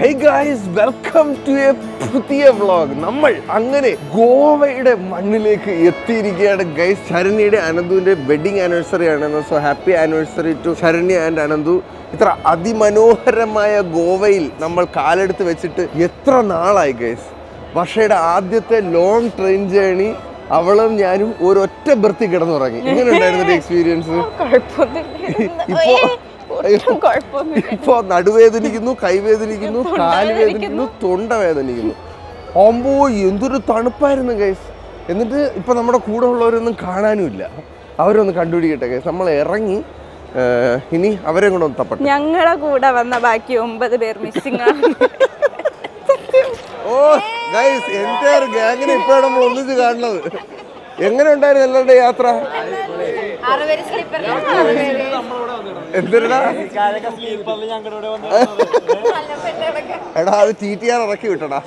Hey guys, welcome to a പുതിയ vlog. നമ്മൾ അങ്ങനെ ഗോവയുടെ മണ്ണിലേക്ക് എത്തിയിരിക്കുകയാണ് ഗൈസ്. ശരണ്യയുടെ അനന്തുവിന്റെ വെഡിങ് ആനിവേഴ്സറി ആണ്. So happy anniversary to Saranya and Ananthu. ഇത്ര അതിമനോഹരമായ ഗോവയിൽ നമ്മൾ കാലെടുത്ത് വെച്ചിട്ട് എത്ര നാളായി ഗൈസ്. വർഷയുടെ ആദ്യത്തെ ലോങ് ട്രെയിൻ ജേണി അവളും ഞാനും ഒരൊറ്റ ബർത്തി കിടന്നുറങ്ങി. എങ്ങനെ ഉണ്ടായിരുന്നു എക്സ്പീരിയൻസ്? ഇപ്പൊ നടുവേദനിക്കുന്നു, കൈവേദനിക്കുന്നു, കാല് വേദനിക്കുന്നു, തൊണ്ട വേദനിക്കുന്നു. ആകുമ്പോ എന്തൊരു തണുപ്പായിരുന്നു ഗൈസ്. എന്നിട്ട് ഇപ്പൊ നമ്മുടെ കൂടെ ഉള്ളവരൊന്നും കാണാനുമില്ല. അവരൊന്ന് കണ്ടുപിടിക്കട്ടെ ഗൈസ്. നമ്മൾ ഇറങ്ങി ഇനി അവരെ കൂടെ ഒന്ന് തപ്പട്ടെ. ഞങ്ങളെ കൂടെ വന്ന ബാക്കി 9 പേർ മിസ്സിംഗ് ആണ്. ഓ ഗൈസ്, എന്റെ ഗാങ്ങിനെ ഇപ്പോഴാണ് നമ്മൾ ഒന്നിച്ച് കാണുന്നത്. എങ്ങനെ ഉണ്ടായിരുന്നു എല്ലാവരുടെ യാത്ര? എന്തിനാ എടാ, അത് TTR ഇറക്കി വിട്ടടാ.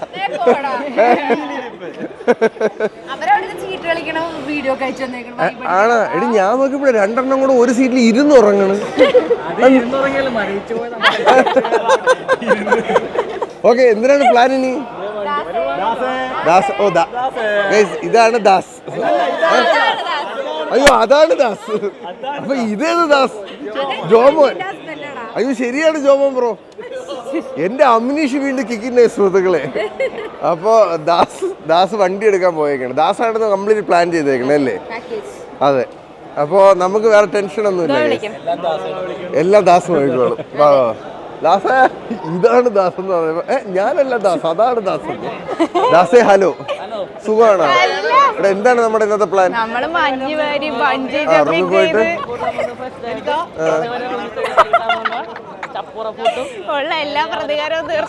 ആണ് എടി, ഞാൻ നോക്കിയപ്പോഴേ 2 എണ്ണം കൂടെ ഒരു സീറ്റിൽ ഇരുന്ന് ഉറങ്ങണ്. ഓക്കെ, എന്തിനാണ് പ്ലാൻ ഇനി? ദാസ്. ഓ ഗൈസ്, ഇതാണ് ദാസ്. അയ്യോ, അതാണ് ദാസ്. അപ്പൊ ഇതേത് ദാസ്? ജോമോൻ. അയ്യോ ശരിയാണ്, ജോമോൻ ബ്രോ. എന്റെ അമ്നീഷ് വീണ്ടും കിക്കിന്റെ സുഹൃത്തുക്കളെ. അപ്പൊ ദാസ് വണ്ടി എടുക്കാൻ പോയേക്കാണ്. ദാസാണെന്ന് കംപ്ലീറ്റ് പ്ലാൻ ചെയ്തേക്കണേ അല്ലേ? അതെ. അപ്പൊ നമുക്ക് വേറെ ടെൻഷൻ ഒന്നുമില്ല, എല്ലാം ദാസ് നോക്കിക്കോളും. ദാസ, ഇതാണ് ദാസ് എന്ന് പറയുമ്പോ ഞാനല്ല ദാസ്, അതാണ് ദാസ്. ദാസേ ഹലോ, സുഖമാണോ? ഇവിടെ എന്താണ് നമ്മുടെ ഇന്നത്തെ പ്ലാൻ? റൂമിൽ പോയിട്ട്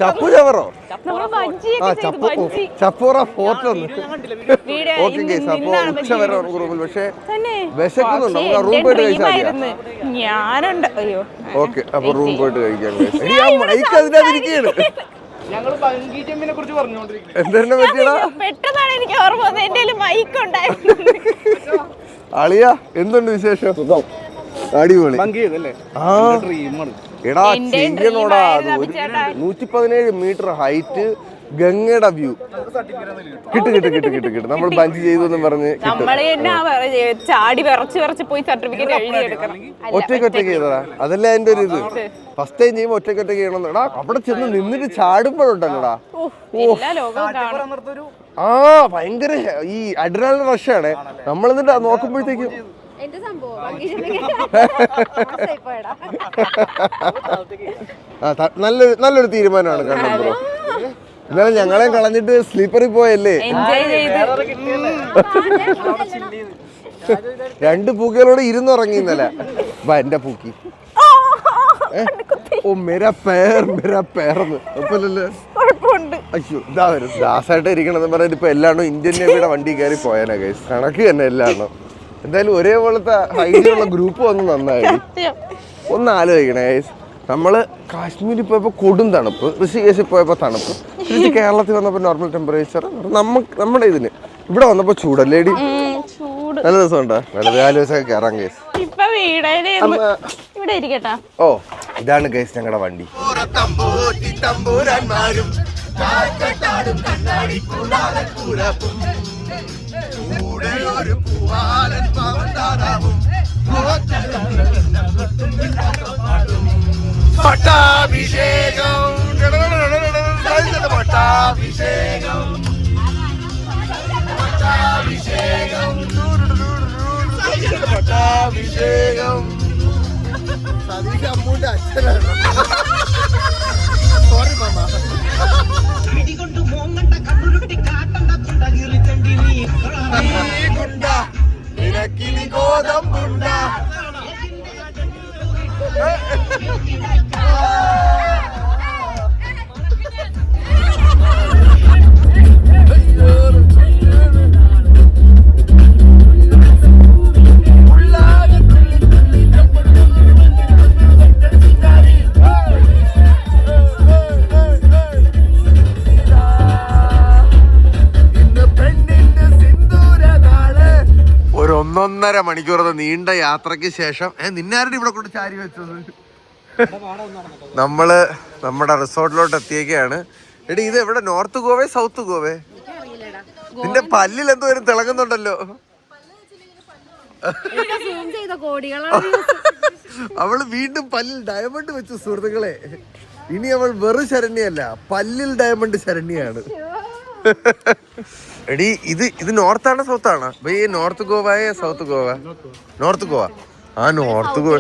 ചപ്പു ചവറോ? ചപ്പൂറ ഫോർട്ട് ഒന്ന്. ഓക്കെ ഗൈസ്, അപ്പൊ ഉച്ച വരെ റൂമിൽ. പക്ഷെ വിശക്കുന്നുണ്ട്, നമുക്ക് ആ റൂം പോയിട്ട് കഴിച്ചാൽ മതി. ഓക്കെ, അപ്പൊ റൂം പോയിട്ട് കഴിക്കാം. മൈക്ക് അതിനകത്തിരിക്കുകയാണ്. എന്തെന്നെ പറ്റിയടാ? അളിയ, എന്തുണ്ട് വിശേഷം? അടിപൊളി. എടാ ചെയ്യണോടാ, 117 മീറ്റർ ഹൈറ്റ്, ഗംഗയുടെ വ്യൂ. കിട്ടും. നമ്മൾ ബഞ്ച് ചെയ്തു പറഞ്ഞ് ഒറ്റയ്ക്ക് ചെയ്തതാ. അതല്ലേ അതിന്റെ ഒരു ഇത്. ഫസ്റ്റ് ടൈം ചെയ്യുമ്പോ ഒറ്റയ്ക്ക് ചെയ്യണം. എടാ അവിടെ ചെന്ന് നിന്നിട്ട് ചാടുമ്പോഴുണ്ടല്ലോടാ, ആ ഭയങ്കര ഈ അഡ്രിനാലിൻ റഷാണ്. നമ്മൾ എന്നിട്ട് നോക്കുമ്പോഴത്തേക്കും നല്ലൊരു തീരുമാനമാണ് കണ്ണൻ ബ്രോ. എന്നാലും ഞങ്ങളെ കളഞ്ഞിട്ട് സ്ലീപ്പറിൽ പോയല്ലേ. 2 പൂക്കികളോട് ഇരുന്നുറങ്ങി ഇന്നലെ. എന്റെ പൂക്കി. ഓ മെരാ പേർന്ന് കുഴപ്പമില്ലല്ലേ? അയ്യോ, ഇതാ വരും ദാസായിട്ട് ഇരിക്കണമെന്ന് പറഞ്ഞിട്ട് ഇപ്പൊ എല്ലാണോ ഇന്ത്യൻ നേവിയുടെ വണ്ടി കയറി പോയാനാ ഗൈസ്. കണക്ക് തന്നെ എല്ലാണോ. എന്തായാലും ഒരേപോലത്തെ ഐഡിയുള്ള ഗ്രൂപ്പ് വന്ന് നന്നായി. ഒന്ന് ആലോചിക്കണേ ഗൈസ്. നമ്മള് കാശ്മീരിൽ പോയപ്പോ കൊടും തണുപ്പ്, ഋഷികേശിൽ പോയപ്പോ തണുപ്പ്, തിരിച്ച് കേരളത്തിൽ വന്നപ്പോ നോർമൽ ടെമ്പറേച്ചർ. നമ്മുടെ ഇതിന് ഇവിടെ വന്നപ്പോ ചൂടല്ലേടി. നല്ല രസമുണ്ടോ? വെറുതെ ആലോചിച്ചൊക്കെ കയറാം ഗൈസ്. ഓ ഇതാണ് ഗൈസ് ഞങ്ങളുടെ വണ്ടി. പട്ടാഭിഷേകം പട്ടാഭിഷേകം പട്ടാഭിഷേകം. സതീഷ് അമ്മൂന്റെ അച്ഛനാണ്. സോറി മാമ. നിനക്കിനി ഗോതമ്പുണ്ട. ഒരു 1.5 മണിക്കൂറത്തെ നീണ്ട യാത്രയ്ക്ക് ശേഷം നിന്നാരുടെ ഇവിടെ കൊണ്ട് ചാരി വെച്ചത്? നമ്മള് നമ്മുടെ റിസോർട്ടിലോട്ട് എത്തിയേക്കാണ്. എടി ഇത് എവിടെ, നോർത്ത് ഗോവേ സൗത്ത് ഗോവേ? നിന്റെ പല്ലിൽ എന്തോ ഒരു തിളങ്ങുന്നുണ്ടല്ലോ. അവള് വീണ്ടും പല്ലിൽ ഡയമണ്ട് വെച്ചു സുഹൃത്തുക്കളെ. ഇനി അവൾ വെറും ശരണ്യല്ല, പല്ലിൽ ഡയമണ്ട് ശരണ്യാണ്. എടി ഇത് നോർത്താണോ സൗത്താണോ? നോർത്ത് ഗോവയെ സൗത്ത് ഗോവ? നോർത്ത് ഗോവ. ആ നോർത്ത് ഗോവ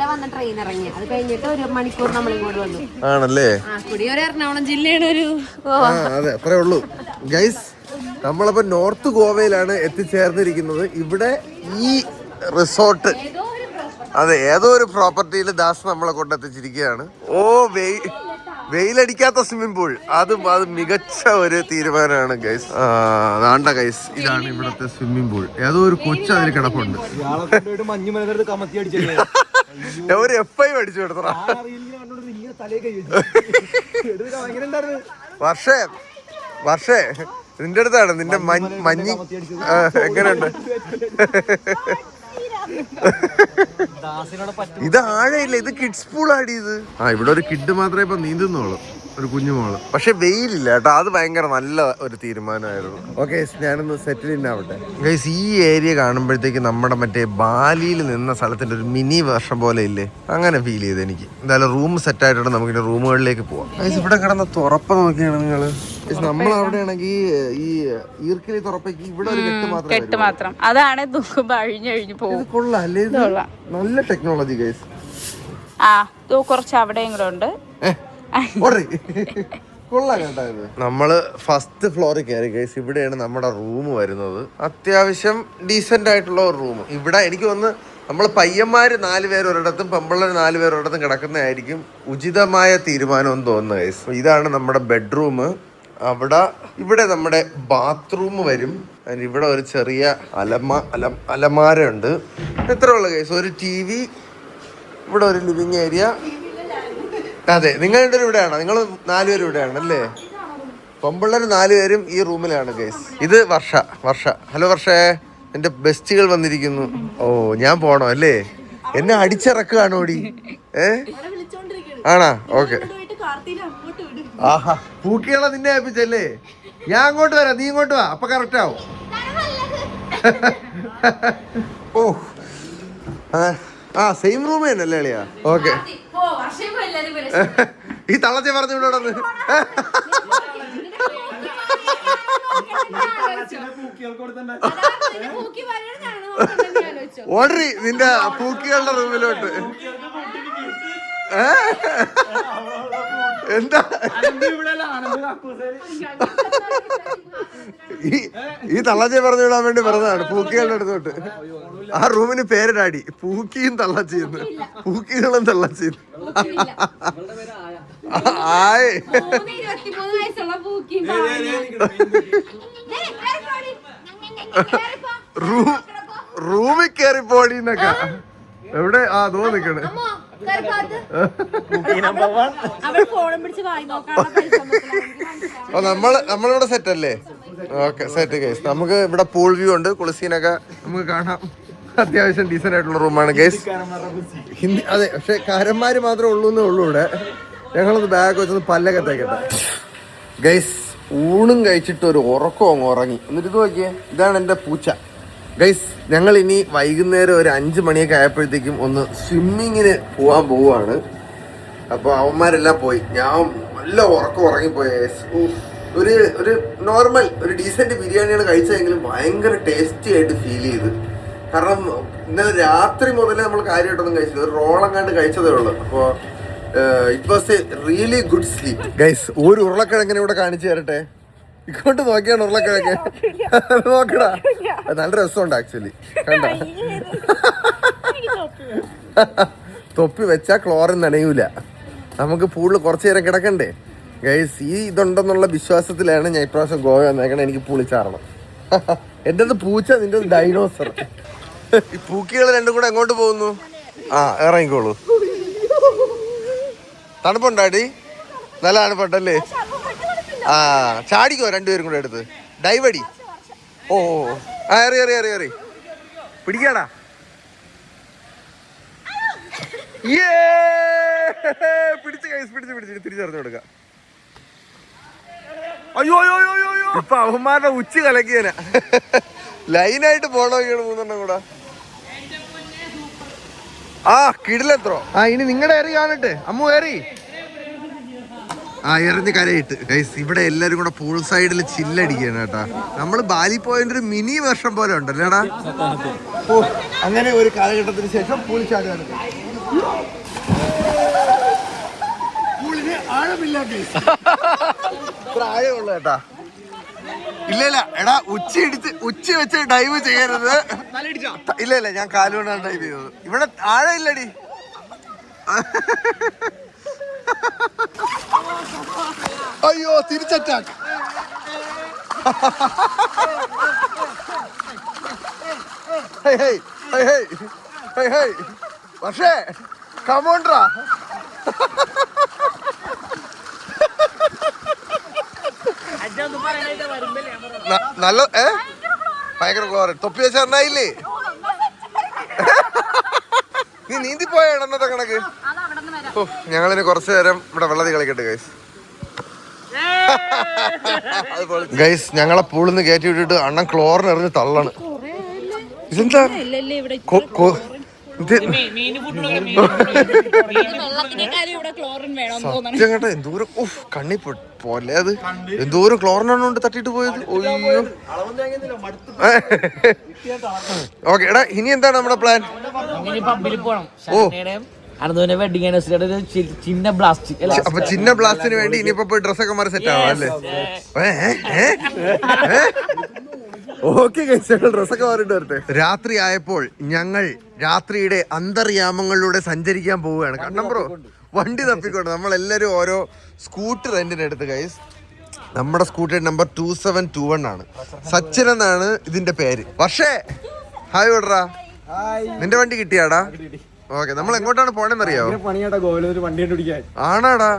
ആണല്ലേ? എറണാകുളം ജില്ലയാണ് ഒരു. അതെ, അത്രേ ഉള്ളൂ ഗൈസ്. നമ്മളപ്പോ നോർത്ത് ഗോവയിലാണ് എത്തിച്ചേർന്നിരിക്കുന്നത്. ഇവിടെ ഈ റിസോർട്ട്, അതെ, ഏതോ ഒരു പ്രോപ്പർട്ടിയിൽ ദാസ് നമ്മളെ കൊണ്ടെത്തിച്ചിരിക്കുകയാണ്. വെയിലടിക്കാത്ത സ്വിമ്മിംഗ് പൂൾ, അത് മികച്ച ഒരു തീരുമാനമാണ് ഗൈസ്. അതാണ്ട ഗൈസ്, ഇതാണ് ഇവിടുത്തെ സ്വിമ്മിംഗ് പൂൾ. ഏതോ ഒരു കൊച്ചു അതിൽ കിടപ്പുണ്ട്. ഒരു FI അടിച്ചു കൊടുത്തടാ. വർഷേ നിന്റെ അടുത്താണ് നിന്റെ മഞ്ഞ് എങ്ങനെയുണ്ട്? ഇത് ആഴയില്ല, ഇത് കിഡ്സ് പൂൾ ആടിയത്. ഇവിടെ ഒരു കിഡ് മാത്രമേ ഇപ്പൊ നീന്തുന്നുള്ളൂ, ഒരു കുഞ്ഞുമോള്. പക്ഷെ വെയിലില്ല കേട്ടോ, അത് ഭയങ്കര നല്ല ഒരു തീരുമാനമായിരുന്നു. ഓക്കെ, ഞാനൊന്ന് സെറ്റിൽ ഇൻ ആവട്ടെ ഗൈസ്. ഈ ഏരിയ കാണുമ്പോഴത്തേക്ക് നമ്മുടെ മറ്റേ ബാലിയിൽ നിന്ന സ്ഥലത്തിന്റെ ഒരു മിനി വേർഷൻ പോലെ ഇല്ലേ, അങ്ങനെ ഫീൽ ചെയ്ത് എനിക്ക്. എന്തായാലും റൂം സെറ്റ് ആയിട്ടുണ്ട്, നമുക്ക് റൂമുകളിലേക്ക് പോവാം ഗൈസ്. ഇവിടെ കിടന്ന തുറപ്പ് നോക്കിയാണ് നിങ്ങള്. നമ്മളവിടെ ആണെങ്കിൽ ഈ ഈർക്കിലി തുറപ്പേക്ക് ഇവിടെ ഒരു കെട്ട് മാത്രം, അതാണ് അഴിഞ്ഞഴിഞ്ഞു പോകും. കൊള്ളാം അല്ലേ? നല്ല ടെക്നോളജി ഗൈസ്. കുറച്ച് അവിടെയും കൂടെ ഉണ്ട്. കൊള്ളാം കേട്ടോ. ഇത് നമ്മള് ഫസ്റ്റ് ഫ്ലോറിൽ കയറി ഗൈസ്. ഇവിടെയാണ് നമ്മുടെ റൂം വരുന്നത്. അത്യാവശ്യം ഡീസെന്റ് ആയിട്ടുള്ള ഒരു റൂം. ഇവിടെ എനിക്ക് തോന്നുന്നു നമ്മൾ പയ്യന്മാര് 4 പേര് ഒരിടത്തും പെമ്പിള്ളേർ 4 പേർ ഒരിടത്തും കിടക്കുന്നതായിരിക്കും ഉചിതമായ തീരുമാനം എന്ന് തോന്നുന്നു ഗൈസ്. ഇതാണ് നമ്മുടെ ബെഡ്റൂം. ഇവിടെ നമ്മുടെ ബാത്റൂം വരും. ഇവിടെ ഒരു ചെറിയ അലമാര ഉണ്ട്. എത്ര ഉള്ള കേസ്, ഒരു TV, ഇവിടെ ഒരു ലിവിങ് ഏരിയ. അതെ, നിങ്ങളുടെ ഇവിടെയാണോ? നിങ്ങൾ 4 പേരും ഇവിടെയാണ് അല്ലേ? പെമ്പിള്ളേർ 4 പേരും ഈ റൂമിലാണ് കേസ്. ഇത് വർഷ. ഹലോ വർഷേ, എന്റെ ബെസ്റ്റുകൾ വന്നിരിക്കുന്നു. ഓ, ഞാൻ പോണോ അല്ലേ? എന്നെ അടിച്ചിറക്കുകയാണോടി? ആണാ? ഓക്കെ. ആഹാ, പൂക്കികളെ നിന്നെ ഏൽപ്പിച്ചല്ലേ? ഞാൻ അങ്ങോട്ട് വരാം, നീ ഇങ്ങോട്ട് വാ, അപ്പൊ കറക്റ്റ് ആവും. സെയിം റൂം തന്നെയല്ലേ അളിയാ? ഓക്കെ. ഈ തള്ളച്ചെ പറഞ്ഞു വിടോടന്ന്. ഓർഡറി നിന്റെ പൂക്കികളുടെ റൂമിലോട്ട്. എന്താ ഈ തള്ളച്ചെ പറഞ്ഞു വിടാൻ വേണ്ടി പറഞ്ഞതാണ് പൂക്കികളുടെ അടുത്തോട്ട്. ആ റൂമിന് പേരിടാടി, പൂക്കിയും തള്ളച്ചിന്ന്, പൂക്കികളും തള്ളച്ചിന്ന്. റൂമിൽ കയറി പോടിന്നൊക്കെ. എവിടെ? ദോ നിക്കണ്. നമ്മളിവിടെ സെറ്റ് അല്ലേ? Okay, set guys. നമുക്ക് ഇവിടെ പൂൾ വ്യൂ ഉണ്ട്, കുളിസീനൊക്കെ നമുക്ക് കാണാം. അത്യാവശ്യം ഡീസന്റ് ആയിട്ടുള്ള റൂമാണ് ഗൈസ്. ഹിന്ദി, അതെ, പക്ഷെ കാരന്മാര് മാത്രമേ ഉള്ളൂ എന്നേ ഉള്ളൂ ഇവിടെ. ഞങ്ങളൊന്ന് ബാഗ് വെച്ചൊന്ന് പല്ലൊക്കെ തേക്കട്ടെ ഗൈസ്. ഊണും കഴിച്ചിട്ട് ഒരു ഉറക്കം അങ്ങ് ഉറങ്ങി. എന്നിട്ട് ഇത് നോക്കിയേ, ഇതാണ് എൻ്റെ പൂച്ച ഗൈസ്. ഞങ്ങൾ ഇനി വൈകുന്നേരം ഒരു 5 മണിയൊക്കെ ആയപ്പോഴത്തേക്കും ഒന്ന് സ്വിമ്മിങ്ങിന് പോകാൻ പോവുകയാണ്. അപ്പോൾ അവന്മാരെല്ലാം പോയി, ഞാൻ നല്ല ഉറക്കം ഉറങ്ങിപ്പോയി. ഒരു നോർമൽ ഒരു ഡീസൻറ്റ് ബിരിയാണിയാണ് കഴിച്ചതെങ്കിലും ഭയങ്കര ടേസ്റ്റി ആയിട്ട് ഫീൽ ചെയ്ത്. കാരണം ഇന്നലെ രാത്രി മുതലേ നമ്മൾ കാര്യമായിട്ടൊന്നും കഴിച്ചില്ല, ഒരു റോളെങ്ങാണ്ട് കഴിച്ചതേ ഉള്ളൂ. അപ്പോൾ it was A really good sleep guys. ഒരു ഉരുളക്കിഴങ്ങനെ ഇവിടെ കാണിച്ചു തരട്ടെ. ഇങ്ങോട്ട് നോക്കിയാണ് ഉരുളക്കിഴങ്ങ്, നോക്കടാ, നല്ല രസമുണ്ട് ആക്ച്വലി. കണ്ട, തൊപ്പി വെച്ചാൽ ക്ലോറിൻ നനയൂല. നമുക്ക് പൂളിൽ കുറച്ചു നേരം കിടക്കണ്ടേ ഗൈസ്? ഈ ഇതുണ്ടെന്നുള്ള വിശ്വാസത്തിലാണ് ഞാൻ ഇപ്രാവശ്യം ഗോവ വന്നേക്കണേ. എനിക്ക് പൂളിച്ചാറണം. എൻ്റെ പൂച്ച, നിന്റെ ഡൈനോസർ. ഈ പൂക്കികൾ രണ്ടും കൂടെ എങ്ങോട്ട് പോകുന്നു? ഇറങ്ങിക്കോളൂ. തണുപ്പുണ്ടാടി? നല്ല തണുപ്പുണ്ടല്ലേ? ചാടിക്കോ രണ്ടുപേരും കൂടെ എടുത്ത്. ഡൈവടി. ഓ, എറി പിടിക്കാടാ. പിടിച്ച് തിരിച്ചറിഞ്ഞു കൊടുക്കാം. അയ്യോ ഇപ്പൊ അവന്മാരുടെ ഉച്ച കലക്കിയന ലൈനായിട്ട് പോണോക്കിയാണ് മൂന്നെണ്ണം കൂടെ. ആ കിടിലെത്രോ. ആ ഇനി നിങ്ങളുടെ ഏറി കാണട്ടെ. അമ്മു ഏറി എറിഞ്ഞ് കരയിട്ട്. ഗൈസ് ഇവിടെ എല്ലാരും കൂടെ പൂൾ സൈഡിൽ ചില്ലടിക്കുകയാണ് കേട്ടാ. നമ്മള് ബാലി പോയിന്റ് ഒരു മിനി വർഷം പോലെ ഉണ്ടല്ലേടാ. ഓ അങ്ങനെ ഒരു കാലഘട്ടത്തിന് ശേഷം പൂളി ചാടുകയാണ്. പൂളിന് ആഴമില്ല ആഴമുള്ള കേട്ടാ. ഇല്ല എടാ ഉച്ച വെച്ച് ഡൈവ് ചെയ്യരുത്. ഇല്ല ഞാൻ കാലുകൊണ്ടാണ് ഡൈവ് ചെയ്തത്. ഇവിടെ ആഴമില്ലടി. അയ്യോ തിരിച്ചറ്റാക്ക്. പക്ഷേ കമോണ്ട്രാ. നല്ല ഭയങ്കര ക്ലോറിൻ തൊപ്പി വെച്ച എണ്ണായില്ലേ. നീ നീന്തി പോയ എണ്ണത്തെ കണക്ക്. ഓ ഞങ്ങളിനി കുറച്ചു നേരം ഇവിടെ വെള്ളത്തിൽ കളിക്കട്ടെ ഗൈസ്. ഗൈസ് ഞങ്ങളെ പൂളിന്ന് കയറ്റി വിട്ടിട്ട് അണ്ണൻ ക്ലോറിൻ എറിഞ്ഞ് തള്ളണ്. ഇതെന്താ സത്യം കേട്ടോ. എന്തോരം കണ്ണി പോലെ അത് എന്തോരം ക്ലോറിനാണ് കൊണ്ട് തട്ടിട്ട് പോയത്. ഓക്കെ എടാ ഇനി എന്താണ് നമ്മുടെ പ്ലാൻ? അപ്പൊ ചിന്ന ബ്ലാസ്റ്റിന് വേണ്ടി ഇനിയിപ്പോ പോയി ഡ്രസ്സൊക്കെ മാറി സെറ്റ് ആവാം അല്ലേ? ഓക്കെ ഡ്രസ്സൊക്കെ മാറിട്ട് വരട്ടെ. രാത്രി ആയപ്പോൾ ഞങ്ങൾ രാത്രിയുടെ അന്തർയാമങ്ങളിലൂടെ സഞ്ചരിക്കാൻ പോവുകയാണ്. കണ്ണം ബ്രോ വണ്ടി തപ്പിക്കൊണ്ട് നമ്മളെല്ലാരും ഓരോ സ്കൂട്ടർ റെന്റിന് എടുത്ത് ഗൈസ്. നമ്മുടെ സ്കൂട്ടർ നമ്പർ 2721 ആണ്. സച്ചിൻ എന്നാണ് ഇതിന്റെ പേര്. പക്ഷേ ഹായ് വിടറാ, നിന്റെ വണ്ടി കിട്ടിയാടാ? ഓക്കെ നമ്മൾ എങ്ങോട്ടാണ് പോണെന്നറിയാവോ? ആണാടാ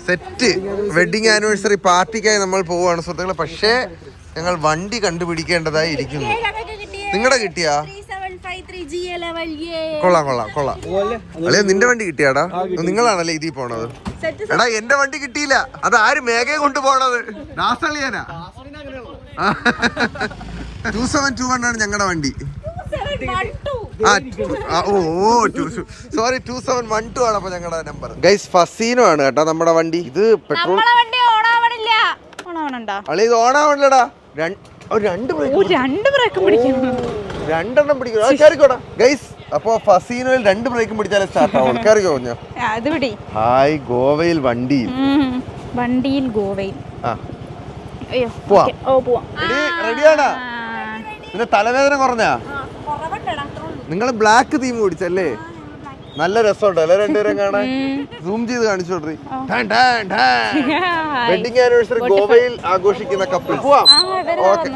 സെറ്റ് വെഡിങ് ആനിവേഴ്സറി പാർട്ടിക്കായി നമ്മൾ പോവാണ് സുഹൃത്തുക്കളെ. പക്ഷേ ഞങ്ങൾ വണ്ടി കണ്ടുപിടിക്കേണ്ടതായി ഇരിക്കുന്നു. നിങ്ങളുടെ കിട്ടിയാ? കൊള്ളാം അല്ലേ? നിന്റെ വണ്ടി കിട്ടിയാടാ? നിങ്ങളാണല്ലേ ഇതിൽ പോണത്? എടാ എന്റെ വണ്ടി കിട്ടിയില്ല. അത് ആര് മേഘയെ കൊണ്ട് പോണത്? നാസളിയനാ. 2721 ആണ് ഞങ്ങളുടെ വണ്ടി. സോറി 2712 ആണ് അപ്പൊ ഞങ്ങളുടെ നമ്പർ. ഗൈസ് ഫസീനോ ആണ് കേട്ടോ നമ്മുടെ വണ്ടി. ഇത് പെട്രോൾ അളി ഇത് ഓണാവണല്ലടാ. രണ്ടെണ്ണം പിടിക്കണം. ഗൈസ് അപ്പൊ ഫസീനോയിൽ 2 ബ്രേക്കും പിടിച്ചാലേ സ്റ്റാർട്ട് ആവുള്ളൂ. കയറിക്കോ ഞാൻ. ഹായ് ഗോവയിൽ വണ്ടിയിൽ ഗോവയിൽ റെഡിയാണാ? പിന്നെ തലവേദന കുറഞ്ഞാ? നിങ്ങൾ ബ്ലാക്ക് തീം കുടിച്ചല്ലേ? നല്ല രസമുണ്ടല്ലേ രണ്ടുപേരും കാണാൻ? സൂം ചെയ്ത് കാണിച്ചോട്ടെ. വെഡിങ് ആനിവേഴ്സറി ഗോവയിൽ ആഘോഷിക്കുന്ന കപ്പിൾ. പോവാം. ഓക്കെ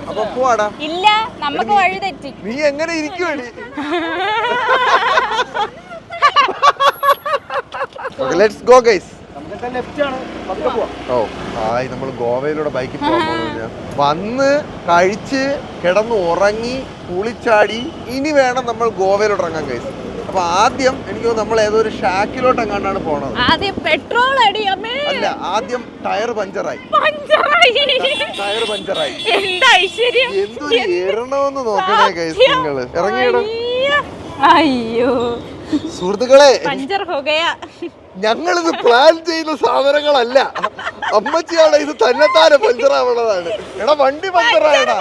അപ്പൊ പോവാടാ. നീ എങ്ങനെ ഇരിക്കുവേണ്ടി? Let's go guys. Oh hi നമ്മൾ ഗോവയിലൂടെ ബൈക്കിൽ പോകാൻ പോകുന്നു. വന്ന് കഴിച്ച് കിടന്ന് ഉറങ്ങി കുളിച്ചാടി ഇനി വേണം നമ്മൾ ഗോവയിലോട്ട് ഇറങ്ങാൻ ഗൈസ്. അപ്പൊ ആദ്യം എനിക്ക് നമ്മൾ ഏതോ ഒരു ഷാക്കിലോട്ട് എങ്ങാണ്ടാണ് പോണത്. അല്ല ആദ്യം ടയർ പഞ്ചറായി. എന്തൊരു എറണമെന്ന് നോക്കണേ ഗൈസ് നിങ്ങള്. ഇറങ്ങിയിട സുഹൃത്തുക്കളെ, ഞങ്ങളിത് പ്ലാൻ ചെയ്യുന്ന സാധനങ്ങളല്ല. അമ്മച്ചിയാണ് ഇത് തന്നെത്താനെ പഞ്ചറാവണതാണ്. എടാ വണ്ടി പഞ്ചറായടാ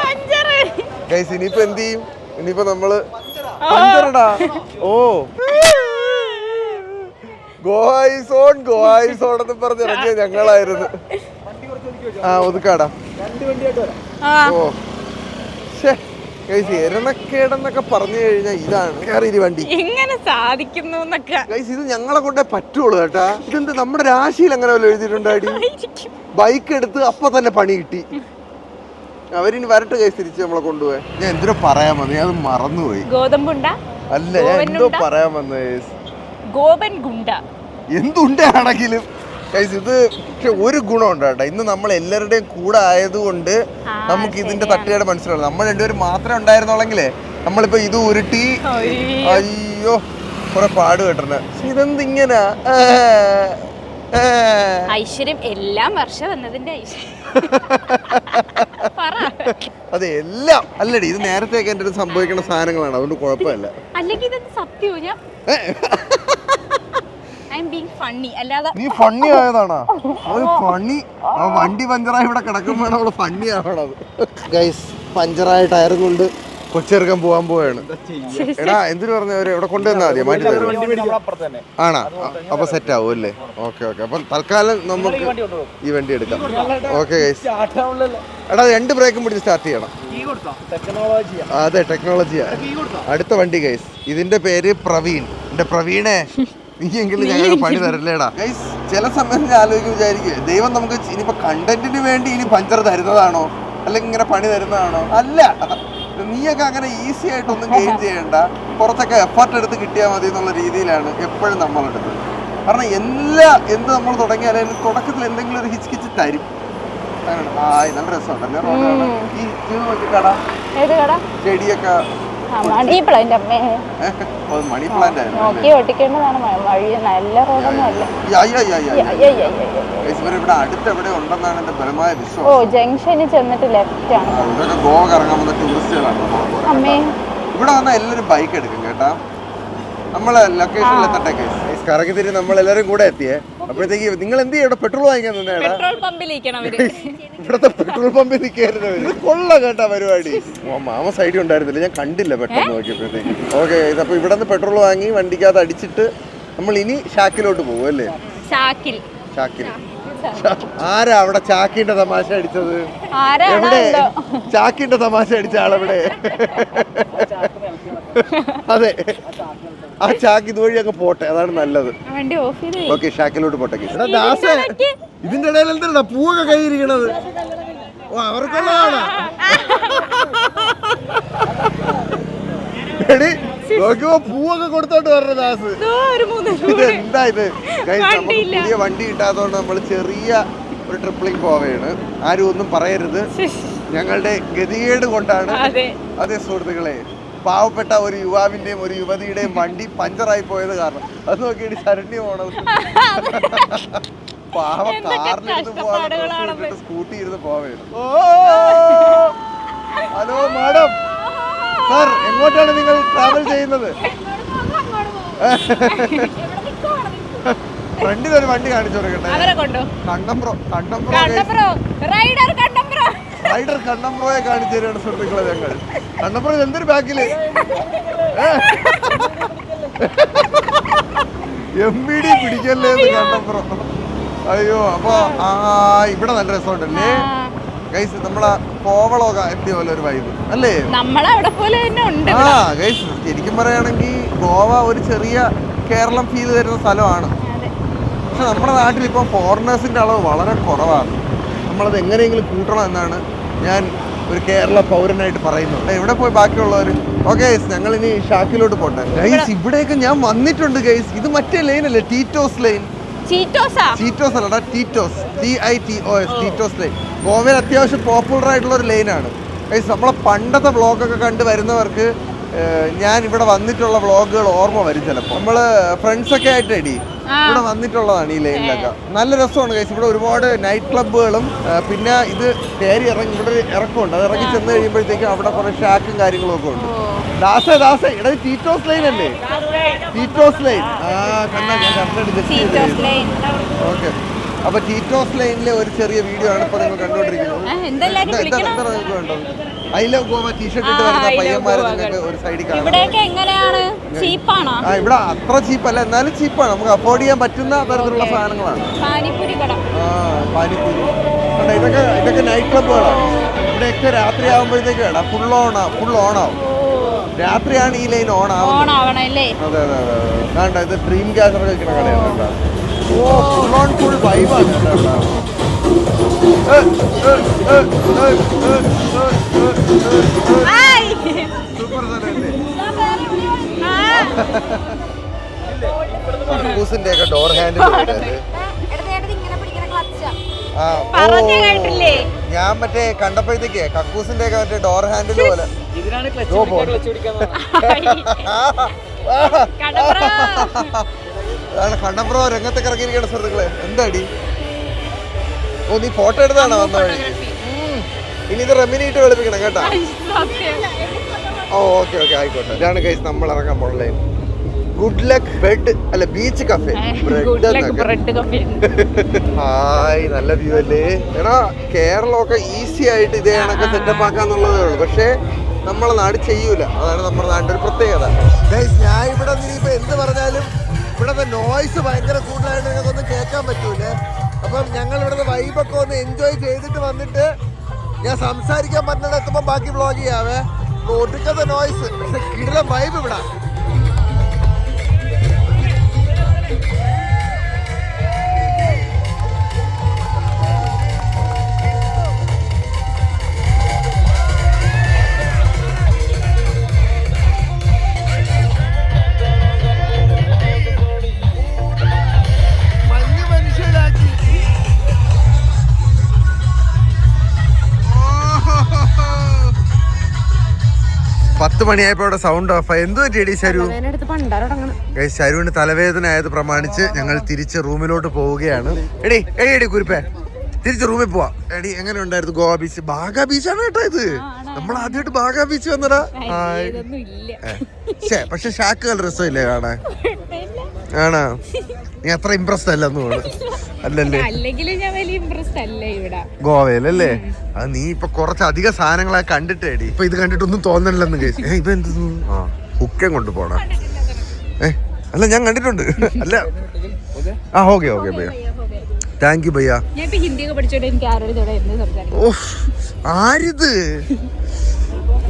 ഗൈസ്. ഇനിയിപ്പോ എന്ത് ചെയ്യും? ഇനിയിപ്പോ നമ്മള് പഞ്ചറടാ. ഓ ഗോയിസോൺ എന്ന് പറഞ്ഞ് ഇറങ്ങിയ ഞങ്ങളായിരുന്നു. ഒതുക്കാടാ. ഓ ശേ ഗൈസ് എരണക്കേടെന്നൊക്കെ പറഞ്ഞു കഴിഞ്ഞാൽ ഇതാണ് കയറി വണ്ടി എങ്ങനെ സാധിക്കുന്നു. ഇത് ഞങ്ങളെ കൊണ്ടേ പറ്റുള്ളൂ കേട്ടാ. ഇതെന്ത് നമ്മുടെ രാശിയിൽ അങ്ങനെ വല്ല എഴുതിയിട്ടുണ്ടായി? ബൈക്ക് എടുത്ത് അപ്പൊ തന്നെ പണി കിട്ടി. അവരിനി വരട്ടെ ഗൈസ് തിരിച്ച് നമ്മളെ കൊണ്ടുപോയി. ഞാൻ എന്തോ പറയാൻ വന്നു, ഞാൻ അത് മറന്നുപോയി. അല്ല ഞാൻ എന്തോ പറയാൻ വന്നു ഗൈസ്. എന്തുണ്ടാണെങ്കിലും ഗൈസ് ഇത് പക്ഷെ ഒരു ഗുണമുണ്ട് കേട്ടോ. ഇന്ന് നമ്മൾ എല്ലാവരുടെയും കൂടെ ആയതുകൊണ്ട് നമുക്ക് ഇതിന്റെ തട്ടുകേട് മനസ്സിലാവും. നമ്മൾ രണ്ടുപേരും മാത്രമേ ഉണ്ടായിരുന്നുള്ളെങ്കിലേ നമ്മളിപ്പോ ഇത് ഉരുട്ടി. അയ്യോ കുറെ പാട് കേട്ടിട്ടുണ്ട്. ഇതെന്തിങ്ങനെ ഐശ്വര്യം എല്ലാം വർഷം വന്നതിന്റെ ഐശ്വര്യം. അതെ എല്ലാം അല്ലടി, ഇത് നേരത്തെയൊക്കെ എൻ്റെ അടുത്ത് സംഭവിക്കുന്ന സാധനങ്ങളാണ്, അതുകൊണ്ട് കുഴപ്പമില്ല. അല്ലെങ്കിൽ ഇതൊന്ന് സത്യമോ? ഞാൻ നീ ഫണ്ണി ആയതാണോ? ഫണ്ണി വണ്ടി പഞ്ചറായി ഇവിടെ കിടക്കുമ്പോഴാണ് അവള് ഫണ്ണി ആവണത്. ഗൈസ്, പഞ്ചറായ ടയറും കൊണ്ട് കൊച്ചിറക്കാൻ പോകാൻ പോവാണ്. എടാ എന്തിനു പറഞ്ഞവര് ഇവിടെ കൊണ്ടുവന്നാ മതി, മാറ്റി തരും. ആണോ? അപ്പൊ സെറ്റ് ആവും അല്ലേ? Okay okay. അപ്പൊ തൽക്കാലം നമുക്ക് ഈ വണ്ടി എടുക്കാം. Okay guys. എടാ 2 ബ്രേക്കും പിടിച്ച് സ്റ്റാർട്ട് ചെയ്യണം. അതെ, ടെക്നോളജിയാ. അടുത്ത വണ്ടി ഗൈസ്, ഇതിന്റെ പേര് പ്രവീൺ. എന്റെ പ്രവീണേ, നീയെങ്കിലും ഞങ്ങൾക്ക് പണി തരല്ലേടാ. ഗൈസ്, ചില സമയം ഞാൻ ആലോചിക്കും, വിചാരിക്കും ദൈവം നമുക്ക് ഇനിയിപ്പോ കണ്ടന്റിന് വേണ്ടി ഇനി പഞ്ചർ തരുന്നതാണോ അല്ലെങ്കിൽ ഇങ്ങനെ പണി തരുന്നതാണോ? അല്ല, നീയൊക്കെ അങ്ങനെ ഈസി ആയിട്ടൊന്നും ഗെയിൻ ചെയ്യണ്ട, കുറച്ചൊക്കെ എഫർട്ട് എടുത്ത് കിട്ടിയാൽ മതി എന്നുള്ള രീതിയിലാണ് എപ്പോഴും നമ്മളെടുത്തത്. കാരണം എന്ത് നമ്മൾ തുടങ്ങിയാലും തുടക്കത്തിൽ എന്തെങ്കിലും ഒരു ഹിച്ച് തരും. നല്ല രസമുണ്ടല്ലേ റോഡ്? ഈ കട ചെടിയൊക്കെ മണി പ്ലാന്റ് മണി പ്ലാന്റ് ഇവിടെ അടുത്ത് എവിടെ ഉണ്ടെന്നാണ് എന്റെ ബലമായ വിശ്വാസം. ജംഗ്ഷനിൽ ചെന്നിട്ട് ലെഫ്റ്റ് ആണ്. ഇതൊക്കെ ഗോവ കറങ്ങാൻ വന്ന ടൂറിസ്റ്റുകളാണ്. ഇവിടെ വന്നാൽ എല്ലാവരും ബൈക്ക് എടുക്കും കേട്ടാ. നമ്മളെ ലൊക്കേഷനിൽ എത്തട്ടെ. കറങ്ങി തിരി നമ്മളെല്ലാരും കൂടെ എത്തിയേ. അപ്പോഴത്തേക്ക് നിങ്ങൾ എന്ത് ചെയ്യും? ഇവിടെ പെട്രോൾ വാങ്ങിക്കാൻ നിന്നേടാ. ഇവിടത്തെ പെട്രോൾ പമ്പിൽ നിൽക്കരുത്. കൊള്ള കേട്ടാ പരിപാടി. മാമ സൈഡിൽ ഉണ്ടായിരുന്നില്ല, ഞാൻ കണ്ടില്ല പെട്ടെന്ന് നോക്കിയപ്പോഴത്തേക്ക്. ഓക്കെ, അപ്പൊ ഇവിടെ നിന്ന് പെട്രോൾ വാങ്ങി വണ്ടിക്കകത്ത് അടിച്ചിട്ട് നമ്മൾ ഇനി ഷാക്കിലോട്ട് പോകും അല്ലേ? ഷാക്കിൽ. ആരാ അവിടെ ചാക്കിന്റെ തമാശ അടിച്ചത്? എവിടെ ചാക്കിന്റെ തമാശ അടിച്ച ആളെവിടെ? അതെ, ആ ചാക്ക് ഇതുവഴി അങ്ങ് പോട്ടെ, അതാണ് നല്ലത്. ഓക്കെ, ഷാക്കിലോട്ട് പോട്ടെ. ദാസേ, ഇതിന്റെ ഇടയിൽ എന്താ പൂവൊക്കെ കൈയിരിക്കണത്? ഓ, അവർക്കുള്ളതാണ്. എടി നോക്കിയോ, പൂവൊക്കെ കൊടുത്തോട്ട് പറഞ്ഞ ദാസ്. ഇതെന്താ ഇത്? നമുക്ക് പുതിയ വണ്ടി കിട്ടാത്തതുകൊണ്ട് നമ്മൾ ചെറിയ ഒരു ട്രിപ്പിളിങ് പോവുകയാണ്. ആരും ഒന്നും പറയരുത്, ഞങ്ങളുടെ ഗതികേട് കൊണ്ടാണ്. അതെ സുഹൃത്തുക്കളെ, പാവപ്പെട്ട ഒരു യുവാവിന്റെയും ഒരു യുവതിയുടെയും വണ്ടി പഞ്ചറായി പോയത് കാരണം. അത് നോക്കിയിട്ട് ശരണ്യ പോണത്. പാവ കാറിലിരുന്ന് പോവാൻ സ്കൂട്ടി ഇരുന്ന് പോവുകയാണ്. ഓ, ഹലോ മാഡം, സാർ എങ്ങോട്ടാണ് നിങ്ങൾ ട്രാവൽ ചെയ്യുന്നത്? ഫ്രണ്ടിൽ ഒരു വണ്ടി കാണിച്ചു കൊടുക്കട്ടെ. റൈഡർ കണ്ണംബ്രോയെ കാണിച്ചു തരാണ് സുഹൃത്തുക്കളെ ഞങ്ങൾ. കണ്ണംബ്രോ എന്തൊരു ബാക്കില് MBD പിടിക്കല്ലേ കണ്ണംബ്രോ. അയ്യോ, അപ്പൊ ഇവിടെ നല്ല രസമുണ്ടല്ലേ ഗൈസ്. നമ്മളെ കോവളമൊക്കെ എത്തിയ പോലെ ഒരു വൈബ് അല്ലേ? ഗൈസ്, ശരിക്കും പറയുകയാണെങ്കിൽ ഗോവ ഒരു ചെറിയ കേരളം ഫീൽ തരുന്ന സ്ഥലമാണ്. പക്ഷെ നമ്മുടെ നാട്ടിൽ ഇപ്പോൾ ഫോറിനേഴ്സിന്റെ അളവ് വളരെ കുറവാണ്. നമ്മളത് എങ്ങനെയെങ്കിലും കൂട്ടണം എന്നാണ് ഞാൻ ഒരു കേരള പൗരനായിട്ട് പറയുന്നത്. എവിടെ പോയി ബാക്കിയുള്ളവർ? ഓക്കെ ഗൈസ്, ഞങ്ങൾ ഇനി ഷാക്കിലോട്ട് പോട്ടെ. ഗൈസ്, ഇവിടെയൊക്കെ ഞാൻ വന്നിട്ടുണ്ട് ഗൈസ്. ഇത് മറ്റേ ലൈൻ അല്ലേ? ടീറ്റോസ് ലൈൻ. ചീറ്റോസ് അല്ലടാ, ടീറ്റോസ്, TITOS, ടീറ്റോസ് ലൈൻ. ഗോവയിൽ അത്യാവശ്യം പോപ്പുലർ ആയിട്ടുള്ള ഒരു ലൈനാണ് ഗൈസ്. നമ്മളെ പണ്ടത്തെ വ്ളോഗൊക്കെ കണ്ടു വരുന്നവർക്ക് ഞാൻ ഇവിടെ വന്നിട്ടുള്ള വ്ളോഗുകൾ ഓർമ്മ വരും ചിലപ്പോൾ. നമ്മള് ഫ്രണ്ട്സൊക്കെ ആയിട്ട് ഇവിടെ വന്നിട്ടുള്ളതാണ് ഈ ലൈനിലൊക്കെ. നല്ല രസമാണ് ഗൈസ്. ഇവിടെ ഒരുപാട് നൈറ്റ് ക്ലബ്ബുകളും പിന്നെ ഇത് കയറി ഇറങ്ങി ഇവിടെ ഇറക്കമുണ്ട്. അത് ഇറങ്ങി ചെന്ന് കഴിയുമ്പോഴത്തേക്കും അവിടെ കുറെ ഷാക്കും കാര്യങ്ങളും ഒക്കെ ഉണ്ട്. ദാസേ ഇവിടെ ടീറ്റോസ് ലൈൻ അല്ലേ? ടീറ്റോസ് ലൈൻ. കണ്ടാ ഞാൻ കറക്റ്റ്. ഓക്കെ, അപ്പൊ ടീറ്റോസ് ലൈനിലെ ഒരു ചെറിയ വീഡിയോ ആണ് ഇപ്പൊ നിങ്ങൾ കണ്ടുകൊണ്ടിരിക്കുന്നത്. ഐ ലവ് ഗോവ ടീഷർട്ട് ഇട്ട് വരുന്ന പയ്യന്മാരെ നിങ്ങൾക്ക് ഒരു സൈഡിൽ കാണാം. ഇവിടെ അത്ര ചീപ്പല്ല, എന്നാലും ചീപ്പാണ്. നമുക്ക് അഫോർഡ് ചെയ്യാൻ പറ്റുന്ന തരത്തിലുള്ള സാധനങ്ങളാണ്. പാനിപ്പൂരി. ഇതൊക്കെ നൈറ്റ് ക്ലബ്ബുകളാണ്. ഇവിടെയൊക്കെ രാത്രി ആകുമ്പോഴത്തേക്ക് ഫുൾ ഓണാവും. രാത്രിയാണ് ഈ ലൈൻ ഓൺ ആവുന്നത്. അതെ അതെ അതെ. കണ്ട, ഇത് ഡ്രീം ക്യാച്ചർ കഴിക്കുന്ന കടയാണ് കേട്ടോ. ഫുൾ വൈബാണ് കേട്ടോ. സൂപ്പർ സ്ഥലമല്ലേ? കക്കൂസിന്റെ ഒക്കെ ഡോർ ഹാൻഡിൽ ഞാൻ മറ്റേ കണ്ടപ്പോഴത്തേക്ക് കക്കൂസിന്റെ ഒക്കെ മറ്റേ ഡോർ ഹാൻഡിൽ പോലെ കണ്ടപ്രോ രംഗത്തൊക്കെ ഇറങ്ങിയിരിക്കണ സുഹൃത്തുക്കളെ. എന്താടി? ഓ നീ ഫോട്ടോ എടുത്താണോ വന്ന വഴി? ഇനി ഇത് റെമിനിട്ട് കളിപ്പിക്കണം കേട്ടാ. ഓ ഓക്കെ ഓക്കെ ആയിക്കോട്ടെ. ഇതാണ് ഗൈസ് നമ്മൾ ഇറങ്ങാൻ പോണല്ലേ. ഗുഡ് ലക്ക് ബെഡ് അല്ല ബീച്ച് കഫേ. ഹായ് നല്ല വ്യൂ അല്ലേ? എടാ കേരളമൊക്കെ ഈസി ആയിട്ട് ഇതേ കണക്ക് സെറ്റപ്പ് ആക്കാന്നുള്ളതേ ഉള്ളൂ. പക്ഷേ നമ്മളെ നാട് ചെയ്യൂല. അതാണ് നമ്മുടെ നാടിന്റെ ഒരു പ്രത്യേകത. ഗൈസ് ഞാൻ ഇവിടെ ഇനിയിപ്പോ എന്ത് പറഞ്ഞാലും ഇവിടത്തെ നോയ്സ് ഭയങ്കര കൂടുതലായിട്ട് ഞങ്ങൾക്കൊന്നും കേൾക്കാൻ പറ്റൂലേ. അപ്പം ഞങ്ങൾ ഇവിടുത്തെ വൈബൊക്കെ ഒന്ന് എൻജോയ് ചെയ്തിട്ട് വന്നിട്ട് ഞാൻ സംസാരിക്കാൻ പറ്റുന്നിടത്തുമ്പോൾ ബാക്കി വ്ളോഗ് ചെയ്യാവേ. ഒടുക്കത്തെ നോയ്സ് കിടിലം വൈബ് ഇവിടെ. മനുഷ്യരാക്കി 10 മണിയായപ്പോ ഇവിടെ സൗണ്ട് ഓഫ് ആയി. എന്ത് പറ്റിയടി ശരു? ശരുവിന് തലവേദന ആയത് പ്രമാണിച്ച് ഞങ്ങൾ തിരിച്ച് റൂമിലോട്ട് പോവുകയാണ്. എടി കുരിപ്പേ തിരിച്ച് റൂമിൽ പോവാം. എടി എങ്ങനെ ഉണ്ടായിരുന്നു ഗോവ ബീച്ച്? ബാഗ ബീച്ചാണ് കേട്ടോ ഇത്. നമ്മൾ ആദ്യമായിട്ട് ബാഗ ബീച്ച് വന്നടാ. പക്ഷെ ഷാക്കുകൾ രസമില്ലേ കാണാൻ? ആണോ? നീ അത്ര ഇംപ്രസ്ഡ് അല്ലെന്ന് തോന്നുന്നു. അല്ലല്ലേ? ഗോവയിലല്ലേ? അത് നീ ഇപ്പൊ കുറച്ച് അധികം സാധനങ്ങളെ കണ്ടിട്ടേടി. ഇപ്പൊ ഇത് കണ്ടിട്ടൊന്നും തോന്നണില്ലെന്ന് കേസ്. ഇപ്പൊ എന്ത് ഹുക്കം കൊണ്ട് പോണ? അല്ല ഞാൻ കണ്ടിട്ടുണ്ട്. അല്ല ആ ഓക്കെ ഓക്കെ ഭയ്യ, താങ്ക് യു ഭയ്യ. ആരിത്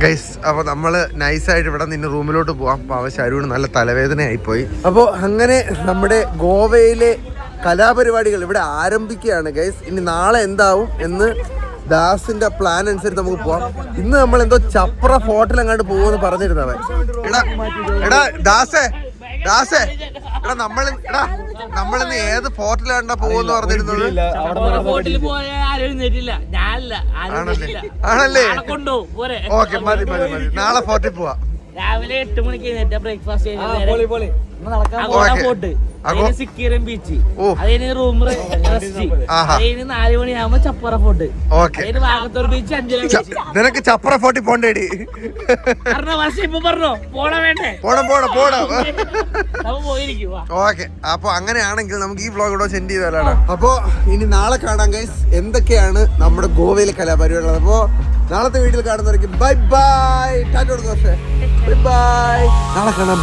ഗൈസ്? അപ്പൊ നമ്മള് നൈസായിട്ട് ഇവിടെ നിന്ന് റൂമിലോട്ട് പോവാം. അപ്പൊ അവ ശരുവിന് നല്ല തലവേദന ആയിപ്പോയി. അപ്പോൾ അങ്ങനെ നമ്മുടെ ഗോവയിലെ കലാപരിപാടികൾ ഇവിടെ ആരംഭിക്കുകയാണ് ഗൈസ്. ഇനി നാളെ എന്താവും എന്ന് ദാസിന്റെ പ്ലാൻ അനുസരിച്ച് നമുക്ക് പോവാം. ഇന്ന് നമ്മൾ എന്തോ ചപ്ര ഫോർട്ടിൽ അങ്ങോട്ട് പോകുമെന്ന് പറഞ്ഞിരുന്നവൻ. എടാ ദാസേ എടാ നമ്മളിന്ന് ഏത് ഫോർട്ടിലാണ്ടാ പോകുമെന്ന് പറഞ്ഞിരുന്നത്? ആണല്ലേ? ഓക്കെ മതി. നാളെ ഫോർട്ടിൽ പോവാം. രാവിലെ 8 മണിക്ക് ബ്രേക്ക്ഫാസ്റ്റ് ബീച്ച്, അതിന് റൂം റെസ്റ്റ്, അതിന് 4 മണിയാകുമ്പോ ചപ്പറ ഫോർട്ട്, അതിന് വാഗത്തൂർ ബീച്ച്, 5 ബീച്ച്. നിനക്ക് ചപ്പറ ഫോർട്ടി പോണ്ടേടി? പറഞ്ഞോ പോണ വേണ്ടേ? ഓക്കെ. അപ്പൊ അങ്ങനെയാണെങ്കിൽ നമുക്ക് ഈ വ്ളോഗ് ഇവിടെ സെൻഡ് ചെയ്താലാണ്. അപ്പൊ ഇനി നാളെ കാണാം ഗൈസ് എന്തൊക്കെയാണ് നമ്മുടെ ഗോവയിലെ കലാപരിപാടികൾ. അപ്പൊ നാളത്തെ വീട്ടിൽ കാണുന്നവർക്ക് ബൈ ബൈ. ടാറ്റ കൊടുക്കും. പക്ഷേ ബൈ ബൈ. നാളെ കാണാം.